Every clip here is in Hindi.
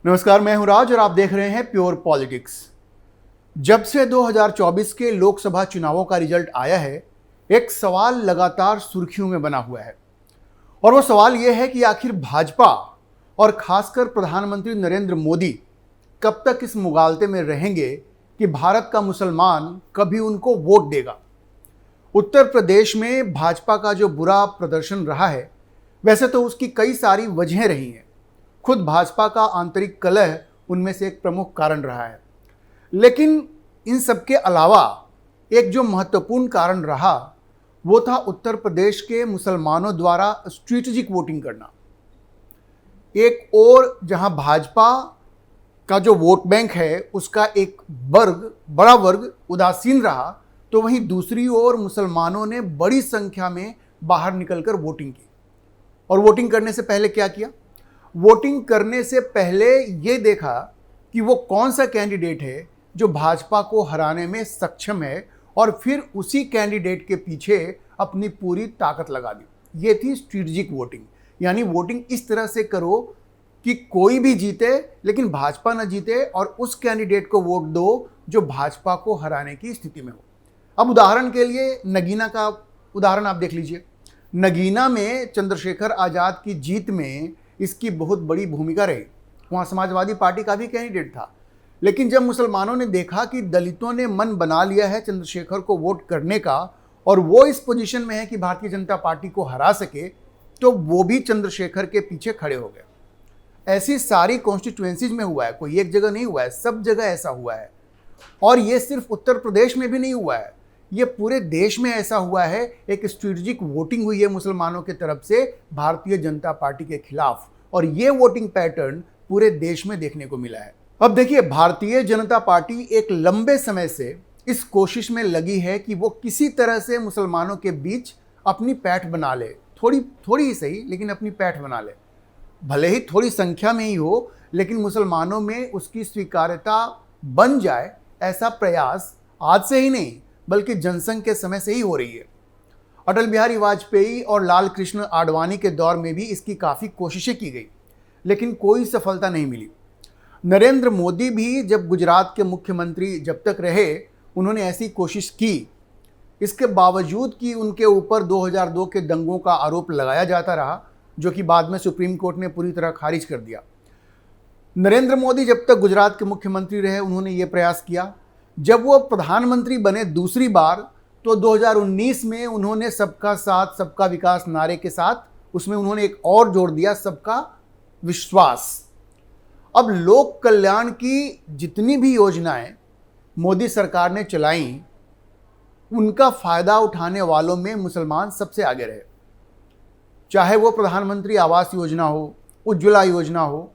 नमस्कार, मैं हूं राज और आप देख रहे हैं प्योर पॉलिटिक्स। जब से 2024 के लोकसभा चुनावों का रिजल्ट आया है, एक सवाल लगातार सुर्खियों में बना हुआ है और वो सवाल ये है कि आखिर भाजपा और खासकर प्रधानमंत्री नरेंद्र मोदी कब तक इस मुगालते में रहेंगे कि भारत का मुसलमान कभी उनको वोट देगा। उत्तर प्रदेश में भाजपा का जो बुरा प्रदर्शन रहा है, वैसे तो उसकी कई सारी वजहें रही हैं। खुद भाजपा का आंतरिक कलह उनमें से एक प्रमुख कारण रहा है, लेकिन इन सबके अलावा एक जो महत्वपूर्ण कारण रहा वो था उत्तर प्रदेश के मुसलमानों द्वारा स्ट्रेटेजिक वोटिंग करना। एक और जहां भाजपा का जो वोट बैंक है उसका एक बड़ा वर्ग उदासीन रहा, तो वहीं दूसरी ओर मुसलमानों ने बड़ी संख्या में बाहर निकलकर वोटिंग की। और वोटिंग करने से पहले क्या किया? वोटिंग करने से पहले ये देखा कि वो कौन सा कैंडिडेट है जो भाजपा को हराने में सक्षम है और फिर उसी कैंडिडेट के पीछे अपनी पूरी ताकत लगा दी। ये थी स्ट्रेटेजिक वोटिंग, यानी वोटिंग इस तरह से करो कि कोई भी जीते लेकिन भाजपा न जीते और उस कैंडिडेट को वोट दो जो भाजपा को हराने की स्थिति में हो। अब उदाहरण के लिए नगीना का उदाहरण आप देख लीजिए। नगीना में चंद्रशेखर आज़ाद की जीत में इसकी बहुत बड़ी भूमिका रही। वहाँ समाजवादी पार्टी का भी कैंडिडेट था, लेकिन जब मुसलमानों ने देखा कि दलितों ने मन बना लिया है चंद्रशेखर को वोट करने का और वो इस पोजीशन में है कि भारतीय जनता पार्टी को हरा सके, तो वो भी चंद्रशेखर के पीछे खड़े हो गए। ऐसी सारी कॉन्स्टिट्यूएंसीज में हुआ है, कोई एक जगह नहीं हुआ है, सब जगह ऐसा हुआ है। और ये सिर्फ उत्तर प्रदेश में भी नहीं हुआ है, ये पूरे देश में ऐसा हुआ है। एक स्ट्रेटेजिक वोटिंग हुई है मुसलमानों की तरफ से भारतीय जनता पार्टी के खिलाफ, और ये वोटिंग पैटर्न पूरे देश में देखने को मिला है। अब देखिए, भारतीय जनता पार्टी एक लंबे समय से इस कोशिश में लगी है कि वो किसी तरह से मुसलमानों के बीच अपनी पैठ बना ले, थोड़ी ही सही लेकिन अपनी पैठ बना ले। भले ही थोड़ी संख्या में ही हो, लेकिन मुसलमानों में उसकी स्वीकार्यता बन जाए, ऐसा प्रयास आज से ही नहीं बल्कि जनसंघ के समय से ही हो रही है। अटल बिहारी वाजपेयी और लाल कृष्ण आडवाणी के दौर में भी इसकी काफ़ी कोशिशें की गई, लेकिन कोई सफलता नहीं मिली। नरेंद्र मोदी भी जब गुजरात के मुख्यमंत्री जब तक रहे, उन्होंने ऐसी कोशिश की। इसके बावजूद कि उनके ऊपर 2002 के दंगों का आरोप लगाया जाता रहा, जो कि बाद में सुप्रीम कोर्ट ने पूरी तरह खारिज कर दिया। नरेंद्र मोदी जब तक गुजरात के मुख्यमंत्री रहे, उन्होंने ये प्रयास किया। जब वो प्रधानमंत्री बने दूसरी बार, तो 2019 में उन्होंने सबका साथ सबका विकास नारे के साथ उसमें उन्होंने एक और जोड़ दिया, सबका विश्वास। अब लोक कल्याण की जितनी भी योजनाएं मोदी सरकार ने चलाई, उनका फायदा उठाने वालों में मुसलमान सबसे आगे रहे। चाहे वो प्रधानमंत्री आवास योजना हो, उज्ज्वला योजना हो,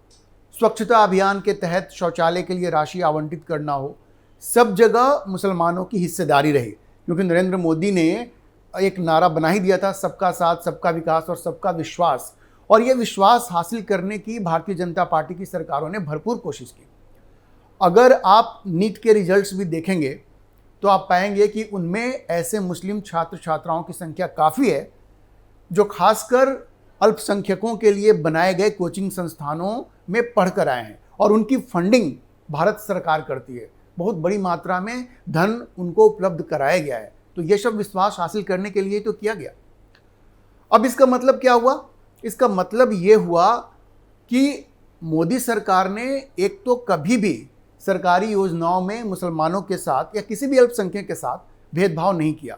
स्वच्छता अभियान के तहत शौचालय के लिए राशि आवंटित करना हो, सब जगह मुसलमानों की हिस्सेदारी रही, क्योंकि नरेंद्र मोदी ने एक नारा बना ही दिया था, सबका साथ सबका विकास और सबका विश्वास। और ये विश्वास हासिल करने की भारतीय जनता पार्टी की सरकारों ने भरपूर कोशिश की। अगर आप नीट के रिजल्ट्स भी देखेंगे तो आप पाएंगे कि उनमें ऐसे मुस्लिम छात्र छात्राओं की संख्या काफ़ी है जो खासकर अल्पसंख्यकों के लिए बनाए गए कोचिंग संस्थानों में पढ़कर आए हैं, और उनकी फंडिंग भारत सरकार करती है। बहुत बड़ी मात्रा में धन उनको उपलब्ध कराया गया है। तो यह सब विश्वास हासिल करने के लिए तो किया गया। अब इसका मतलब क्या हुआ? इसका मतलब ये हुआ कि मोदी सरकार ने एक तो कभी भी सरकारी योजनाओं में मुसलमानों के साथ या किसी भी अल्पसंख्यक के साथ भेदभाव नहीं किया,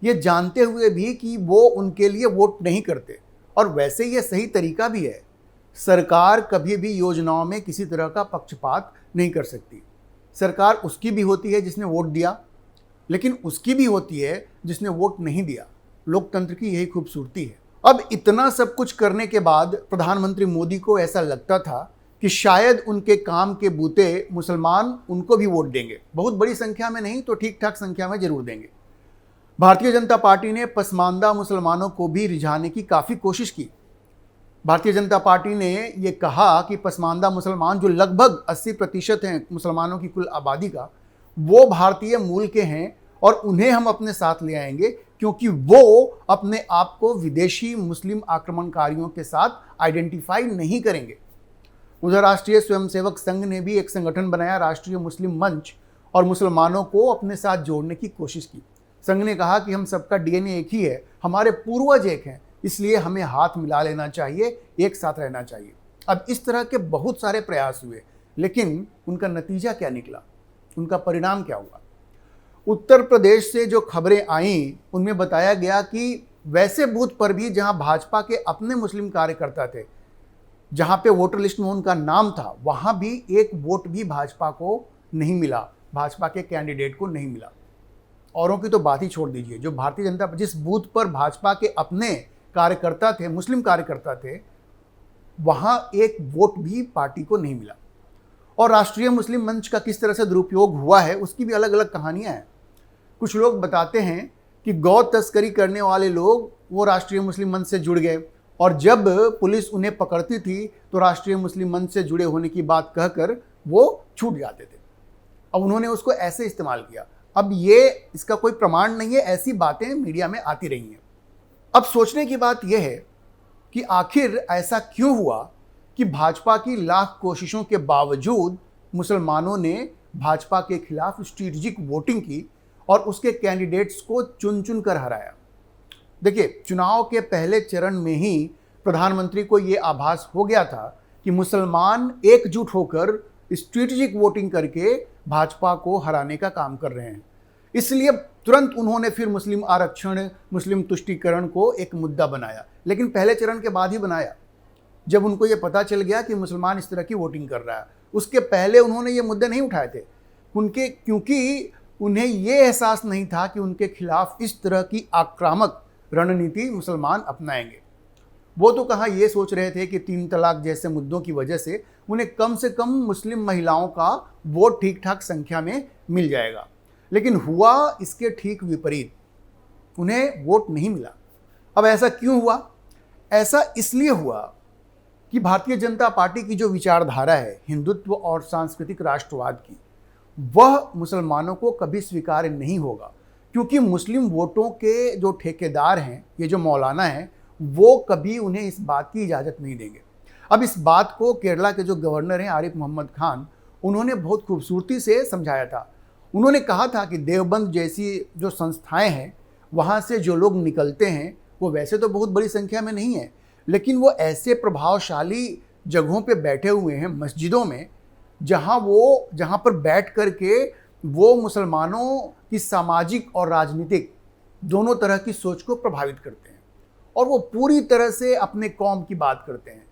ये जानते हुए भी कि वो उनके लिए वोट नहीं करते। और वैसे ये सही तरीका भी है। सरकार कभी भी योजनाओं में किसी तरह का पक्षपात नहीं कर सकती। सरकार उसकी भी होती है जिसने वोट दिया, लेकिन उसकी भी होती है जिसने वोट नहीं दिया। लोकतंत्र की यही खूबसूरती है। अब इतना सब कुछ करने के बाद प्रधानमंत्री मोदी को ऐसा लगता था कि शायद उनके काम के बूते मुसलमान उनको भी वोट देंगे। बहुत बड़ी संख्या में नहीं तो ठीक ठाक संख्या में जरूर देंगे। भारतीय जनता पार्टी ने पसमानदा मुसलमानों को भी रिझाने की काफ़ी कोशिश की। भारतीय जनता पार्टी ने ये कहा कि पसमानदा मुसलमान, जो लगभग 80% हैं मुसलमानों की कुल आबादी का, वो भारतीय मूल के हैं और उन्हें हम अपने साथ ले आएंगे, क्योंकि वो अपने आप को विदेशी मुस्लिम आक्रमणकारियों के साथ आइडेंटिफाई नहीं करेंगे। उधर राष्ट्रीय स्वयंसेवक संघ ने भी एक संगठन बनाया, राष्ट्रीय मुस्लिम मंच, और मुसलमानों को अपने साथ जोड़ने की कोशिश की। संघ ने कहा कि हम सबका डीएनए एक ही है, हमारे पूर्वज एक हैं, इसलिए हमें हाथ मिला लेना चाहिए, एक साथ रहना चाहिए। अब इस तरह के बहुत सारे प्रयास हुए, लेकिन उनका नतीजा क्या निकला, उनका परिणाम क्या हुआ? उत्तर प्रदेश से जो खबरें आईं उनमें बताया गया कि वैसे बूथ पर भी जहां भाजपा के अपने मुस्लिम कार्यकर्ता थे, जहां पे वोटर लिस्ट में उनका नाम था, वहां भी एक वोट भी भाजपा को नहीं मिला, भाजपा के कैंडिडेट को नहीं मिला। औरों की तो बात ही छोड़ दीजिए, जो भारतीय जनता जिस बूथ पर भाजपा के अपने कार्यकर्ता थे, मुस्लिम कार्यकर्ता थे, वहां एक वोट भी पार्टी को नहीं मिला। और राष्ट्रीय मुस्लिम मंच का किस तरह से दुरुपयोग हुआ है उसकी भी अलग अलग कहानियां हैं। कुछ लोग बताते हैं कि गौ तस्करी करने वाले लोग वो राष्ट्रीय मुस्लिम मंच से जुड़ गए, और जब पुलिस उन्हें पकड़ती थी तो राष्ट्रीय मुस्लिम मंच से जुड़े होने की बात कहकर वो छूट जाते थे। अब उन्होंने उसको ऐसे इस्तेमाल किया। अब ये इसका कोई प्रमाण नहीं है, ऐसी बातें मीडिया में आती रही हैं। अब सोचने की बात यह है कि आखिर ऐसा क्यों हुआ कि भाजपा की लाख कोशिशों के बावजूद मुसलमानों ने भाजपा के खिलाफ स्ट्रेटेजिक वोटिंग की और उसके कैंडिडेट्स को चुन चुन कर हराया। देखिए, चुनाव के पहले चरण में ही प्रधानमंत्री को ये आभास हो गया था कि मुसलमान एकजुट होकर स्ट्रेटेजिक वोटिंग करके भाजपा को हराने का काम कर रहे हैं। इसलिए तुरंत उन्होंने फिर मुस्लिम आरक्षण, मुस्लिम तुष्टीकरण को एक मुद्दा बनाया, लेकिन पहले चरण के बाद ही बनाया, जब उनको ये पता चल गया कि मुसलमान इस तरह की वोटिंग कर रहा है। उसके पहले उन्होंने ये मुद्दे नहीं उठाए थे, क्योंकि उन्हें ये एहसास नहीं था कि उनके खिलाफ इस तरह की आक्रामक रणनीति मुसलमान अपनाएंगे। वो तो कहाँ ये सोच रहे थे कि 3 तलाक जैसे मुद्दों की वजह से उन्हें कम से कम मुस्लिम महिलाओं का वोट ठीक ठाक संख्या में मिल जाएगा, लेकिन हुआ इसके ठीक विपरीत, उन्हें वोट नहीं मिला। अब ऐसा क्यों हुआ? ऐसा इसलिए हुआ कि भारतीय जनता पार्टी की जो विचारधारा है हिंदुत्व और सांस्कृतिक राष्ट्रवाद की, वह मुसलमानों को कभी स्वीकार्य नहीं होगा, क्योंकि मुस्लिम वोटों के जो ठेकेदार हैं, ये जो मौलाना हैं, वो कभी उन्हें इस बात की इजाज़त नहीं देंगे। अब इस बात को केरला के जो गवर्नर हैं आरिफ मोहम्मद खान, उन्होंने बहुत खूबसूरती से समझाया था। उन्होंने कहा था कि देवबंद जैसी जो संस्थाएं हैं, वहाँ से जो लोग निकलते हैं वो वैसे तो बहुत बड़ी संख्या में नहीं है, लेकिन वो ऐसे प्रभावशाली जगहों पे बैठे हुए हैं, मस्जिदों में, जहाँ पर बैठ करके वो मुसलमानों की सामाजिक और राजनीतिक दोनों तरह की सोच को प्रभावित करते हैं, और वो पूरी तरह से अपने कौम की बात करते हैं।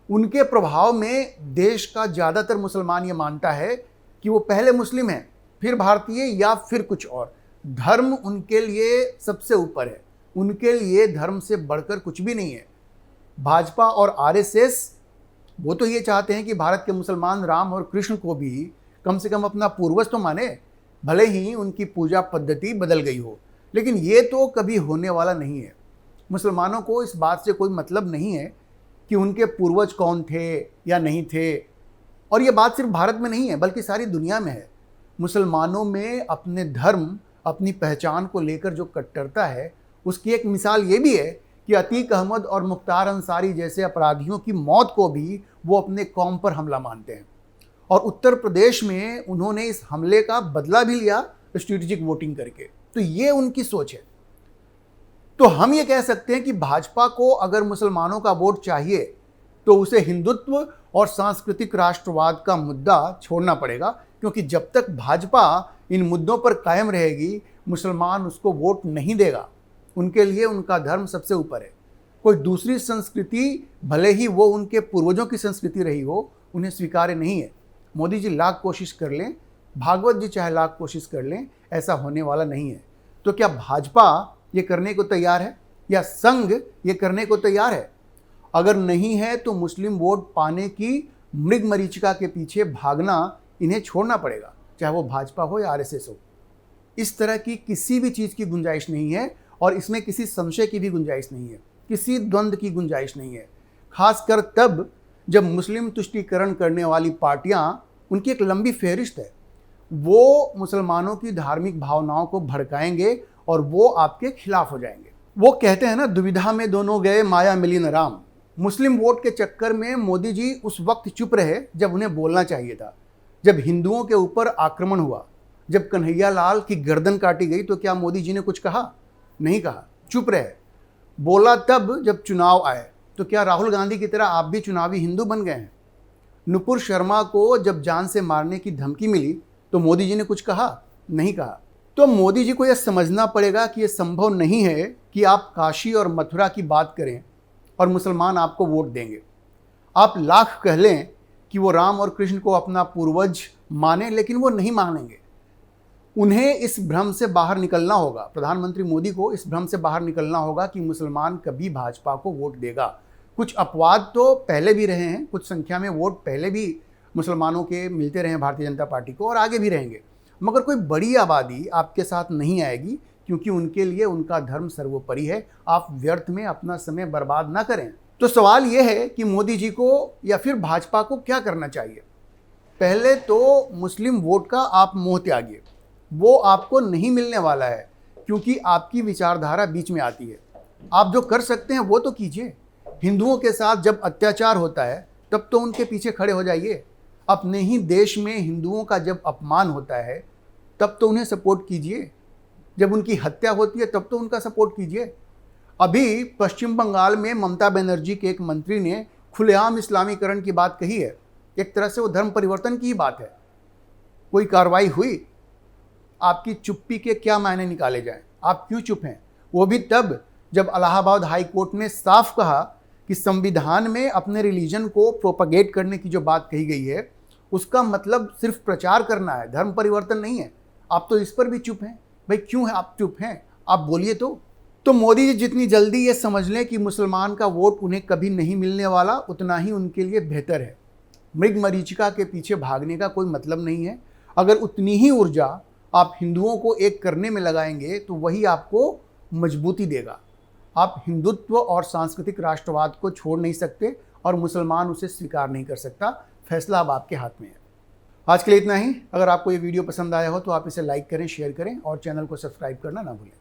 उनके प्रभाव में देश का ज़्यादातर मुसलमान ये मानता है कि वो पहले मुस्लिम हैं, फिर भारतीय, या फिर कुछ और। धर्म उनके लिए सबसे ऊपर है, उनके लिए धर्म से बढ़कर कुछ भी नहीं है। भाजपा और आरएसएस वो तो ये चाहते हैं कि भारत के मुसलमान राम और कृष्ण को भी कम से कम अपना पूर्वज तो माने, भले ही उनकी पूजा पद्धति बदल गई हो, लेकिन ये तो कभी होने वाला नहीं है। मुसलमानों को इस बात से कोई मतलब नहीं है कि उनके पूर्वज कौन थे या नहीं थे, और ये बात सिर्फ भारत में नहीं है बल्कि सारी दुनिया में है। मुसलमानों में अपने धर्म, अपनी पहचान को लेकर जो कट्टरता है, उसकी एक मिसाल ये भी है कि अतीक अहमद और मुख्तार अंसारी जैसे अपराधियों की मौत को भी वो अपने कौम पर हमला मानते हैं, और उत्तर प्रदेश में उन्होंने इस हमले का बदला भी लिया स्ट्रेटेजिक वोटिंग करके। तो ये उनकी सोच है। तो हम ये कह सकते हैं कि भाजपा को अगर मुसलमानों का वोट चाहिए तो उसे हिंदुत्व और सांस्कृतिक राष्ट्रवाद का मुद्दा छोड़ना पड़ेगा, क्योंकि जब तक भाजपा इन मुद्दों पर कायम रहेगी, मुसलमान उसको वोट नहीं देगा। उनके लिए उनका धर्म सबसे ऊपर है। कोई दूसरी संस्कृति, भले ही वो उनके पूर्वजों की संस्कृति रही हो, उन्हें स्वीकार्य नहीं है। मोदी जी लाख कोशिश कर लें, भागवत जी चाहे लाख कोशिश कर लें, ऐसा होने वाला नहीं है। तो क्या भाजपा ये करने को तैयार है, या संघ ये करने को तैयार है? अगर नहीं है तो मुस्लिम वोट पाने की मृग मरीचिका के पीछे भागना इन्हें छोड़ना पड़ेगा, चाहे वो भाजपा हो या आरएसएस हो। इस तरह की किसी भी चीज़ की गुंजाइश नहीं है, और इसमें किसी संशय की भी गुंजाइश नहीं है, किसी द्वंद्व की गुंजाइश नहीं है। खासकर तब जब मुस्लिम तुष्टीकरण करने वाली पार्टियां, उनकी एक लंबी फहरिस्त है, वो मुसलमानों की धार्मिक भावनाओं को भड़काएंगे और वो आपके खिलाफ हो जाएंगे। वो कहते हैं ना, दुविधा में दोनों गए, माया मिली न राम। मुस्लिम वोट के चक्कर में मोदी जी उस वक्त चुप रहे जब उन्हें बोलना चाहिए था। जब हिंदुओं के ऊपर आक्रमण हुआ, जब कन्हैया लाल की गर्दन काटी गई, तो क्या मोदी जी ने कुछ कहा? नहीं कहा, चुप रहे। बोला तब जब चुनाव आए। तो क्या राहुल गांधी की तरह आप भी चुनावी हिंदू बन गए हैं? नुपुर शर्मा को जब जान से मारने की धमकी मिली तो मोदी जी ने कुछ कहा? नहीं कहा। तो मोदी जी को यह समझना पड़ेगा कि यह संभव नहीं है कि आप काशी और मथुरा की बात करें और मुसलमान आपको वोट देंगे। आप लाख कह लें कि वो राम और कृष्ण को अपना पूर्वज माने, लेकिन वो नहीं मानेंगे। उन्हें इस भ्रम से बाहर निकलना होगा। प्रधानमंत्री मोदी को इस भ्रम से बाहर निकलना होगा कि मुसलमान कभी भाजपा को वोट देगा। कुछ अपवाद तो पहले भी रहे हैं, कुछ संख्या में वोट पहले भी मुसलमानों के मिलते रहे भारतीय जनता पार्टी को और आगे भी रहेंगे, मगर कोई बड़ी आबादी आपके साथ नहीं आएगी, क्योंकि उनके लिए उनका धर्म सर्वोपरि है। आप व्यर्थ में अपना समय बर्बाद ना करें। तो सवाल यह है कि मोदी जी को या फिर भाजपा को क्या करना चाहिए? पहले तो मुस्लिम वोट का आप मोह त्यागिए, वो आपको नहीं मिलने वाला है, क्योंकि आपकी विचारधारा बीच में आती है। आप जो कर सकते हैं वो तो कीजिए। हिंदुओं के साथ जब अत्याचार होता है तब तो उनके पीछे खड़े हो जाइए। अपने ही देश में हिंदुओं का जब अपमान होता है तब तो उन्हें सपोर्ट कीजिए। जब उनकी हत्या होती है तब तो उनका सपोर्ट कीजिए। अभी पश्चिम बंगाल में ममता बनर्जी के एक मंत्री ने खुलेआम इस्लामीकरण की बात कही है। एक तरह से वो धर्म परिवर्तन की ही बात है। कोई कार्रवाई हुई? आपकी चुप्पी के क्या मायने निकाले जाएं? आप क्यों चुप हैं? वो भी तब जब इलाहाबाद हाई कोर्ट ने साफ कहा कि संविधान में अपने रिलीजन को प्रोपगेट करने की जो बात कही गई है उसका मतलब सिर्फ प्रचार करना है, धर्म परिवर्तन नहीं है। आप तो इस पर भी चुप हैं। भाई क्यों है आप चुप हैं? आप बोलिए तो मोदी जी जितनी जल्दी ये समझ लें कि मुसलमान का वोट उन्हें कभी नहीं मिलने वाला, उतना ही उनके लिए बेहतर है। मृग मरीचिका के पीछे भागने का कोई मतलब नहीं है। अगर उतनी ही ऊर्जा आप हिंदुओं को एक करने में लगाएंगे तो वही आपको मजबूती देगा। आप हिंदुत्व और सांस्कृतिक राष्ट्रवाद को छोड़ नहीं सकते और मुसलमान उसे स्वीकार नहीं कर सकता। फैसला अब आपके हाथ में है। आज के लिए इतना ही। अगर आपको ये वीडियो पसंद आया हो तो आप इसे लाइक करें, शेयर करें और चैनल को सब्सक्राइब करना ना भूलें।